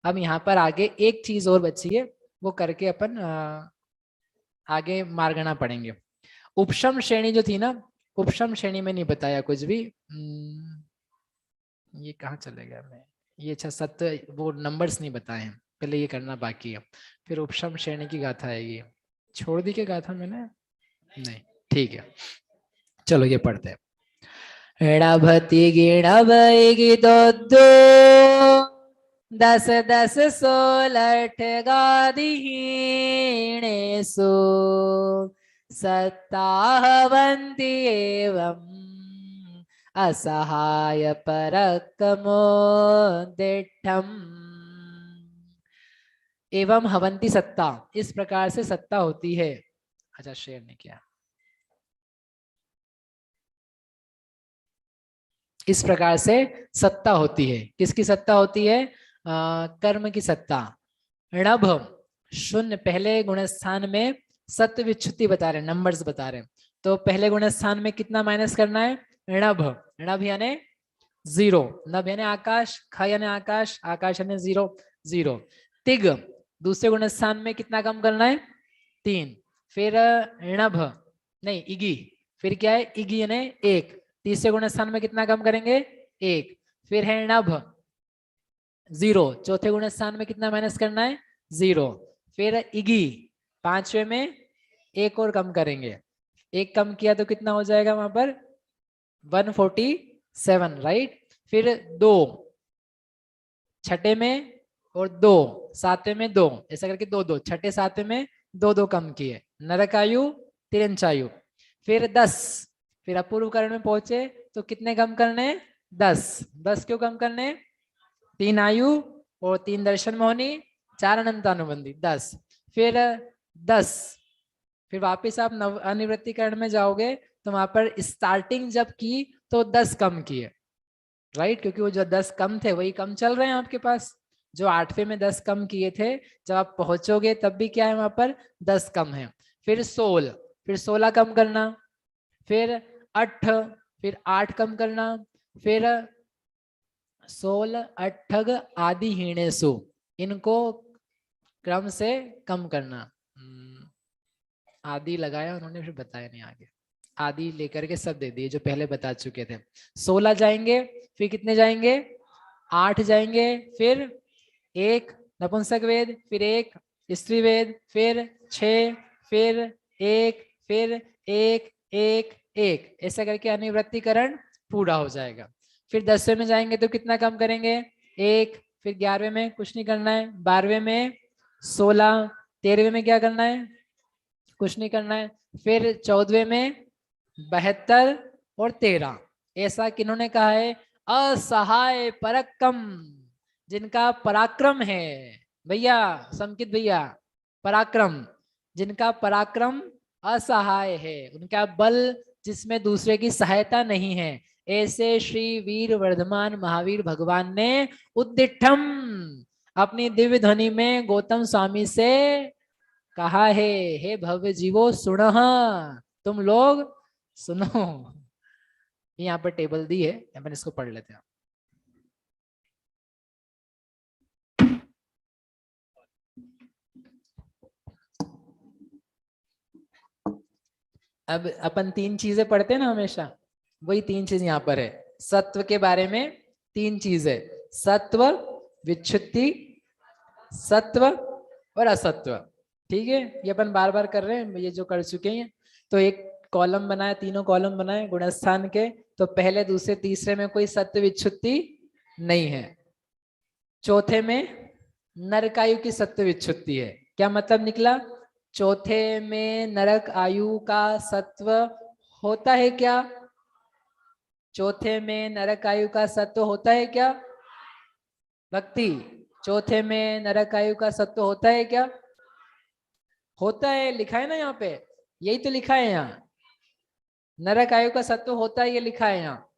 अब यहाँ पर आगे एक चीज और बची है, वो करके अपन आगे मार्गना पढ़ेंगे। उपशम श्रेणी जो थी ना, उपशम श्रेणी में नहीं बताया कुछ भी। ये कहाँ चले गया मैं, ये अच्छा सत्य वो नंबर्स नहीं बताए हैं, पहले ये करना बाकी है, फिर उपशम श्रेणी की गाथा आएगी। छोड़ दी क्या गाथा मैंने, नहीं ठीक है, चलो ये पढ़ते हैं। ऋणभति गिणभैगी दो दो, दस दस सोलठ गादिहीणेषु सत्ताहवन्ति एवम् असहाय परकमोदिष्ठम्। एवं हवंती सत्ता, इस प्रकार से सत्ता होती है। अच्छा शेर ने किया, इस प्रकार से सत्ता होती है। किसकी सत्ता होती है? कर्म की सत्ता। णभ शून्य पहले गुणस्थान में सत्य विच्छुति बता रहे, नंबर्स बता रहे, तो पहले गुणस्थान में कितना माइनस करना है? णभ, णभ यानी जीरो, नभ यानी आकाश, ख यानी आकाश, आकाश यानी जीरो, जीरो। तिग दूसरे गुणस्थान में कितना कम करना है? 3। फिर णभ नहीं इगी, फिर क्या है? इगी यानी 1, तीसरे गुणस्थान में कितना कम करेंगे? 1। फिर है नभ 0, चौथे गुणस्थान में कितना माइनस करना है? 0। फिर इगी पांचवे में एक और कम करेंगे, एक कम किया तो कितना हो जाएगा वहां पर? 147, राइट। फिर 2 छठे में और 2 सातवें में 2, ऐसा करके 2 2 छठे सातवें में 2 2 कम किए, नरकायु तिरंचायु। फिर 10, फिर अपूर्व करण में पहुंचे तो कितने कम करने? 10। 10 क्यों कम करने? 3 आयु और 3 दर्शन मोहनी, 4 अनंतानुबंधी, 10। फिर 10, फिर वापिस आप अनिवृत्तिकरण में जाओगे तो वहां पर स्टार्टिंग जब की तो 10 कम किए, राइट, क्योंकि वो जो 10 कम थे वही कम चल रहे हैं आपके पास। जो 8वें में 10 कम किए थे, जब आप पहुंचोगे तब भी क्या है वहां पर? 10 कम है। फिर 16, फिर 16 कम करना, फिर 8, फिर 8 कम करना, फिर 16 अठग आदि हीणेसु, इनको क्रम से कम करना। आदि लगाया उन्होंने, फिर बताया नहीं आगे, आदि लेकर के सब दे दिए जो पहले बता चुके थे। 16 जाएंगे, फिर कितने जाएंगे? 8 जाएंगे, फिर 1 नपुंसक वेद, फिर 1 स्त्री वेद, फिर 6, फिर 1, फिर 1 1 1, ऐसा करके अनिवृत्तिकरण पूरा हो जाएगा। फिर 10वें में जाएंगे तो कितना कम करेंगे? 1। फिर 11वें में कुछ नहीं करना है, 12वें में 16, 13वें में क्या करना है? कुछ नहीं करना है। फिर 14वें में 72 और 13, ऐसा किन्होंने कहा है? असहाय पराक्रम, जिनका पराक्रम है भैया, संकित भैया, पराक्रम, जिनका पराक्रम असहाय है, उनका बल जिसमें दूसरे की सहायता नहीं है, ऐसे श्री वीर वर्धमान महावीर भगवान ने उद्दिठम अपनी दिव्य ध्वनि में गौतम स्वामी से कहा है, हे भव्य जीवो सुनो, तुम लोग सुनो। यहाँ पर टेबल दी है, अपन इसको पढ़ लेते हैं। अब अपन 3 चीजें पढ़ते हैं ना हमेशा, वही 3 चीज यहाँ पर है। सत्व के बारे में 3 चीज है, सत्व, विच्छुत्ति, सत्व और असत्व। ठीक है, ये अपन बार बार कर रहे हैं, ये जो कर चुके हैं। तो एक कॉलम बनाए, तीनों कॉलम बनाए गुणस्थान के, तो पहले दूसरे तीसरे में कोई सत्व विच्छुत्ति नहीं है। चौथे में नरक आयु की सत्व विच्छुत्ति है। क्या मतलब निकला? चौथे में नरक आयु का सत्व होता है क्या? चौथे में नरक आयु का सत्व होता है क्या भक्ति? चौथे में नरक आयु का सत्व होता है क्या? होता है, लिखा है ना यहाँ पे, यही तो लिखा है यहाँ, नरक आयु का सत्व होता है, ये लिखा है यहाँ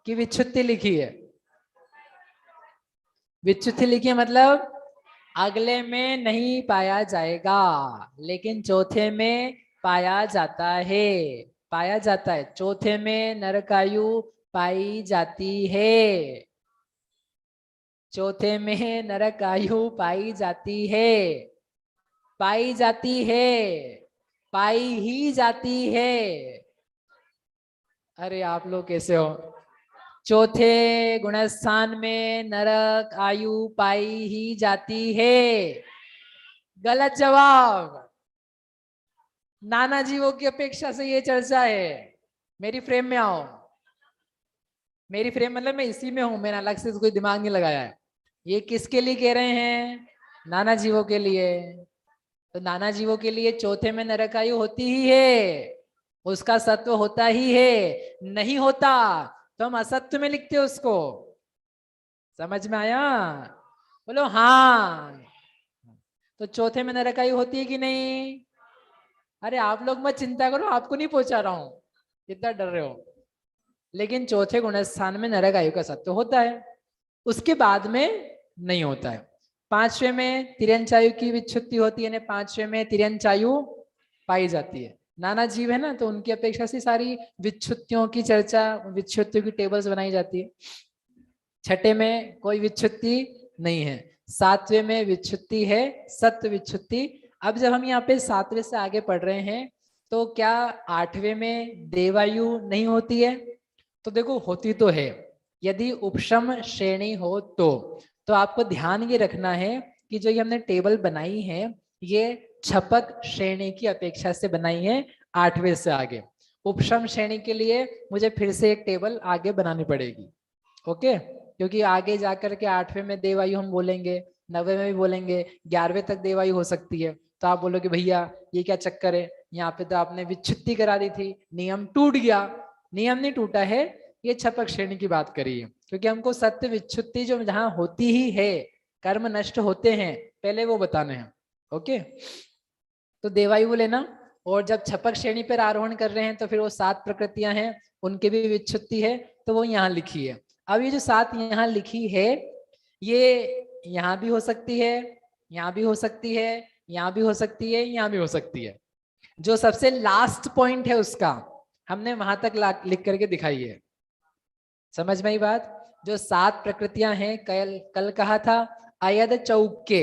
कि विच्छुत्ति लिखी है? विच्छुत्ति लिखी है मतलब अगले में नहीं पाया जाएगा, लेकिन चौथे में पाया जाता है, पाया जाता है, चौथे में नरकायु पाई जाती है। चौथे में नरक आयु पाई जाती है, पाई जाती है, पाई ही जाती है। अरे आप लोग कैसे हो? चौथे गुणस्थान में नरक आयु पाई ही जाती है। गलत जवाब। नाना जीवों की अपेक्षा से ये चर्चा है। मेरी फ्रेम में आओ। मेरी फ्रेम मतलब मैं इसी में हूं, मैंने अलग से कोई दिमाग नहीं लगाया है। ये किसके लिए कह रहे हैं? नाना जीवों के लिए। तो नाना जीवों के लिए चौथे में नरक आयु होती ही है, उसका सत्व होता ही है। नहीं होता तो हम असत्व में लिखते हैं उसको। समझ में आया? बोलो हाँ। तो चौथे में नरक आयु होती है कि नहीं? अरे आप लोग मत चिंता करो, आपको नहीं पहुंचा रहा हूं, इतना डर रहे हो। लेकिन चौथे गुणस्थान में नरक आयु का सत्व होता है, उसके बाद में नहीं होता है। पांचवे में तिर्यंचायु की विच्छुत्ति होती है, पांचवे में तिर्यंचायु पाई जाती है। नाना जीव है ना, तो उनकी अपेक्षा से सारी विच्छुत्तियों की चर्चा, विच्छुत्तियों की टेबल्स बनाई जाती है। छठे में कोई विच्छुत्ति नहीं है। सातवें में विच्छुत्ति है, सत्व विच्छुत्ति। अब जब हम यहाँ पे सातवें से आगे पढ़ रहे हैं, तो क्या आठवें में देवायु नहीं होती है? तो देखो होती तो है, यदि उपशम श्रेणी हो तो आपको ध्यान ये रखना है कि जो ये हमने टेबल बनाई है, ये छपक श्रेणी की अपेक्षा से बनाई है आठवें से आगे। उपशम श्रेणी के लिए मुझे फिर से एक टेबल आगे बनानी पड़ेगी, ओके? क्योंकि आगे जाकर के आठवें में देवायु हम बोलेंगे, नवे में भी बोलेंगे, 11वें तक देवायु हो सकती है। तो आप बोलोगे भैया ये क्या चक्कर है, यहाँ पे तो आपने विच्छुत्ति करा दी थी, नियम टूट गया। नियम नहीं टूटा है, ये छपक श्रेणी की बात करी है, क्योंकि हमको सत्य विच्छुत्ति जो जहां होती ही है, कर्म नष्ट होते हैं, पहले वो बताने हैं। ओके, तो देवायु लेना। और जब छपक श्रेणी पर आरोहण कर रहे हैं तो फिर वो 7 प्रकृतियां हैं, उनके भी विच्छुत्ति है, तो वो यहाँ लिखी है। अब ये जो 7 यहाँ लिखी है, ये यहाँ भी हो सकती है, यहाँ भी हो सकती है, यहाँ भी हो सकती है, यहाँ भी हो सकती है। जो सबसे लास्ट पॉइंट है उसका हमने वहां तक लिख करके दिखाई है। समझ में आई बात? जो 7 प्रकृतियां हैं, कल कहा था अयद चौके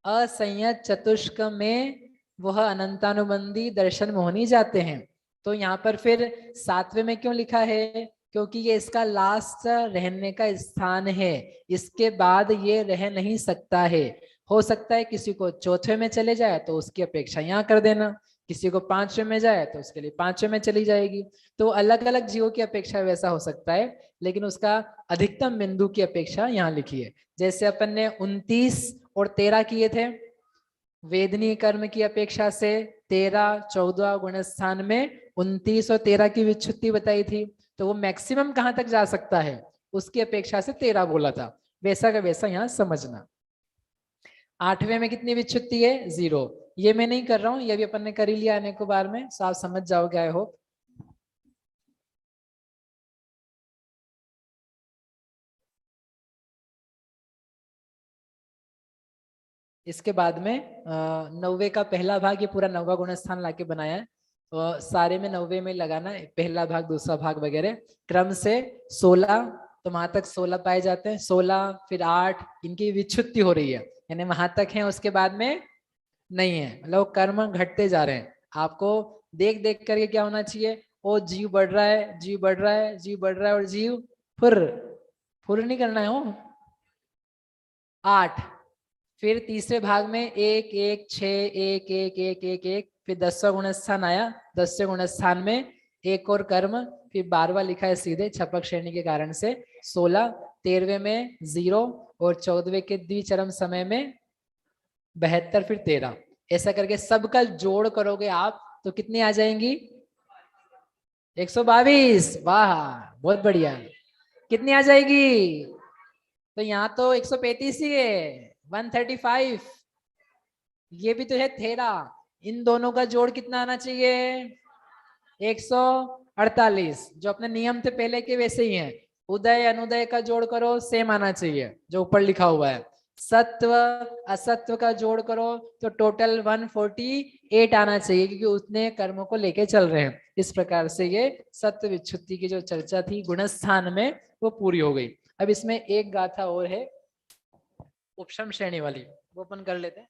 असंयत चतुष्क में वह अनंतानुबंधी दर्शन मोहनी जाते हैं। तो यहाँ पर फिर 7वें में क्यों लिखा है? क्योंकि ये इसका लास्ट रहने का स्थान है, इसके बाद ये रह नहीं सकता है। हो सकता है किसी को चौथे में चले जाए तो उसकी अपेक्षा यहाँ कर देना, किसी को 5वें में जाए तो उसके लिए 5वें में चली जाएगी। तो अलग अलग जीवों की अपेक्षा वैसा हो सकता है, लेकिन उसका अधिकतम बिंदु की अपेक्षा यहाँ लिखी है। जैसे अपन ने 29 और 13 किए थे, वेदनीय कर्म की अपेक्षा से 13, 14 गुणस्थान में 29 और 13 की विच्छुत्ति बताई थी। तो वो मैक्सिमम कहां तक जा सकता है, उसकी अपेक्षा से 13 बोला था। वैसा का वैसा यहाँ समझना। 8वें में कितनी विच्छुत्ति है? 0। ये मैं नहीं कर रहा हूं, ये भी अपन ने कर ही लिया आने को बार में, तो आप समझ जाओगे आई होप। इसके बाद में 9वें का पहला भाग, ये पूरा 9वां गुणस्थान लाके बनाया है। सारे में 9वें में लगाना है, पहला भाग, दूसरा भाग वगैरह क्रम से 16, तो वहां तक 16 पाए जाते हैं। 16 फिर 8, इनकी विच्छुत्ति हो रही है, यानी वहां तक है, उसके बाद में नहीं है। मतलब कर्म घटते जा रहे हैं। आपको देख देख करके क्या होना चाहिए? ओ जीव बढ़ रहा है, जीव बढ़ रहा है, जीव बढ़ रहा है, और जीव फुर फुर नहीं करना है। हो 8, फिर तीसरे भाग में 1, 1, 6, 1, 1, 1, 1, 1, फिर 10वां गुणस्थान आया। 10वें गुणस्थान में एक और कर्म, फिर 12वां लिखा है सीधे छपक श्रेणी के कारण से 16, 13वें में 0, और 14वें के द्विचरम समय में 72, फिर 13। ऐसा करके सबका जोड़ करोगे आप तो कितनी आ जाएंगी? 122। वाह, बहुत बढ़िया। कितनी आ जाएगी? तो यहाँ तो 135 ही है, 135। ये भी तो है 13। इन दोनों का जोड़ कितना आना चाहिए? 148। जो अपने नियम थे पहले के वैसे ही हैं। उदय अनुदय का जोड़ करो, सेम आना चाहिए जो ऊपर लिखा हुआ है। सत्व असत्व का जोड़ करो तो टोटल 148 आना चाहिए, क्योंकि उतने कर्मों को लेके चल रहे हैं। इस प्रकार से ये सत्व विच्छुत्ति की जो चर्चा थी गुणस्थान में, वो पूरी हो गई। अब इसमें एक गाथा और है, उपशम श्रेणी वाली वो अपन कर लेते हैं।